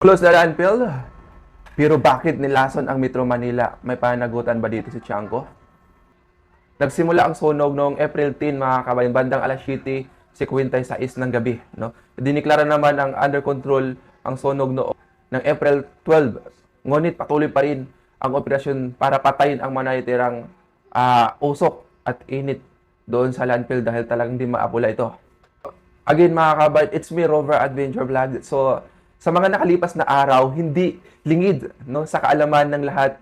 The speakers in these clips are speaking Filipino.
Close na landfill. Pero bakit nilason ang Metro Manila? May panagutan ba dito si Tiangco? Nagsimula ang sunog noong April 10, mga kabayan, bandang alas 7:56 ng gabi. No? Diniklara naman ang under control ang sunog noong ng April 12. Ngunit patuloy pa rin ang operasyon para patayin ang manatitirang usok at init doon sa landfill dahil talagang hindi maapula ito. Again, mga kabayan, it's me, Rover Adventure Vlog. So, sa mga nakalipas na araw, hindi lingid no, sa kaalaman ng lahat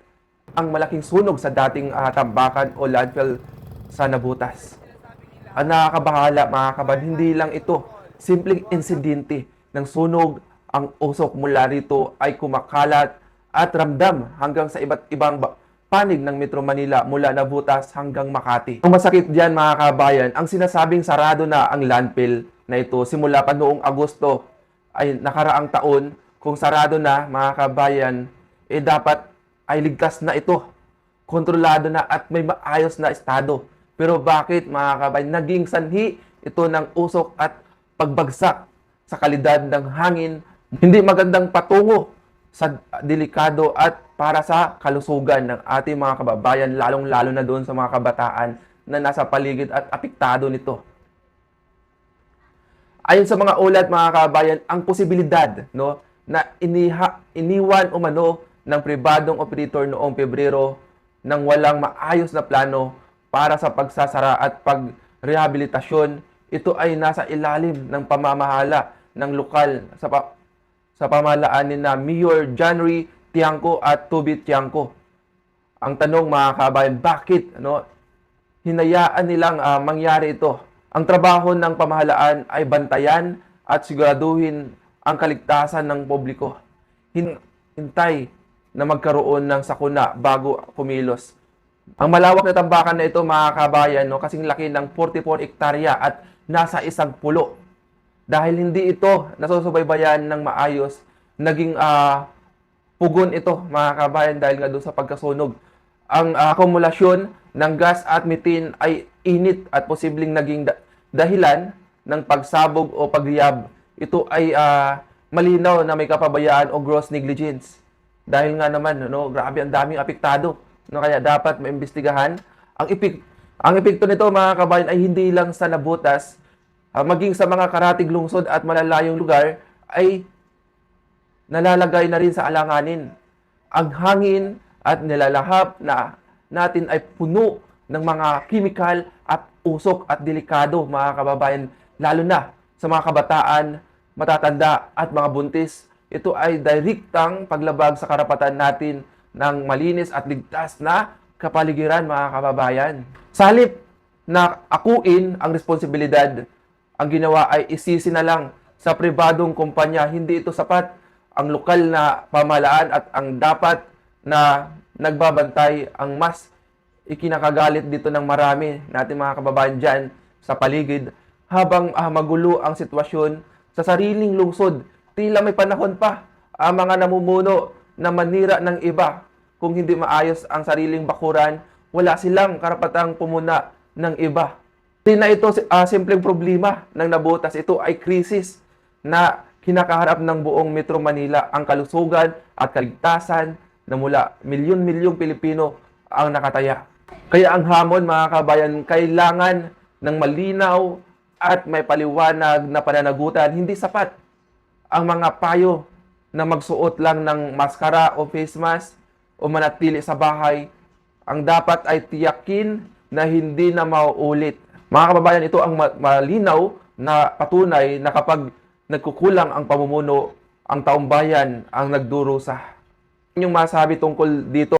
ang malaking sunog sa dating tambakan o landfill sa Nabutas. Ang nakakabahala, mga kabayan, hindi lang ito simpleng insidente ng sunog. Ang usok mula rito ay kumakalat at ramdam hanggang sa iba't ibang panig ng Metro Manila mula Nabutas hanggang Makati. Ang masakit diyan, mga kabayan, ang sinasabing sarado na ang landfill na ito simula pa noong Agosto ay nakaraang taon. Kung sarado na, mga kabayan, dapat ay ligtas na ito, kontrolado na at may maayos na estado. Pero bakit, mga kabayan, naging sanhi ito ng usok at pagbagsak sa kalidad ng hangin, hindi magandang patungo sa delikado at para sa kalusugan ng ating mga kababayan, lalong-lalo na doon sa mga kabataan na nasa paligid at apektado nito. Ayon sa mga ulat, mga kabayan, ang posibilidad no, na iniwan umano ng pribadong operator noong Pebrero nang walang maayos na plano para sa pagsasara at pagrehabilitasyon, ito ay nasa ilalim ng pamamahala ng lokal sa pamahalaan ni na Mayor January Tiangco at Toby Tiangco. Ang tanong, mga kabayan, bakit hinayaan nilang mangyari ito? Ang trabaho ng pamahalaan ay bantayan at siguraduhin ang kaligtasan ng publiko. Hintay na magkaroon ng sakuna bago kumilos. Ang malawak na tambakan na ito, mga kabayan, kasing laki ng 44 hektarya at nasa isang pulo. Dahil hindi ito nasusubaybayan ng maayos, naging pugon ito, mga kabayan, dahil nga doon sa pagkasunog. Ang akumulasyon ng gas at methane ay init at posibleng naging dahilan ng pagsabog o pagliyab. Ito ay malinaw na may kapabayaan o gross negligence. Dahil nga naman, grabe ang daming apektado. Kaya dapat maimbestigahan. Ang epekto nito, mga kabayan, ay hindi lang sa Nabutas, maging sa mga karatig lungsod at malalayong lugar ay nalalagay na rin sa alanganin. Ang hangin at nilalahap na natin ay puno ng mga kimikal at usok at delikado, mga kababayan, lalo na sa mga kabataan, matatanda at mga buntis. Ito ay direktang paglabag sa karapatan natin ng malinis at ligtas na kapaligiran, mga kababayan. Sa halip na akuin ang responsibilidad, ang ginawa ay isisi na lang sa pribadong kumpanya. Hindi ito sapat. Ang lokal na pamahalaan at ang dapat na nagbabantay ang mas ikinakagalit dito ng marami natin, mga kababayan dyan sa paligid. Habang magulo ang sitwasyon sa sariling lungsod, tila may panahon pa ang mga namumuno na manira ng iba. Kung hindi maayos ang sariling bakuran, wala silang karapatang pumuna ng iba. Hindi na ito simpleng problema ng Nabutas. Ito ay krisis na kinakaharap ng buong Metro Manila, ang kalusugan at kaligtasan na mula milyon-milyong Pilipino ang nakataya. Kaya ang hamon, mga kabayan, kailangan ng malinaw at may paliwanag na pananagutan. Hindi sapat ang mga payo na magsuot lang ng maskara o face mask o manatili sa bahay. Ang dapat ay tiyakin na hindi na mauulit. Mga kababayan, ito ang malinaw na patunay na kapag nagkukulang ang pamumuno, ang taumbayan ang nagdurusa. Yung masabi tungkol dito.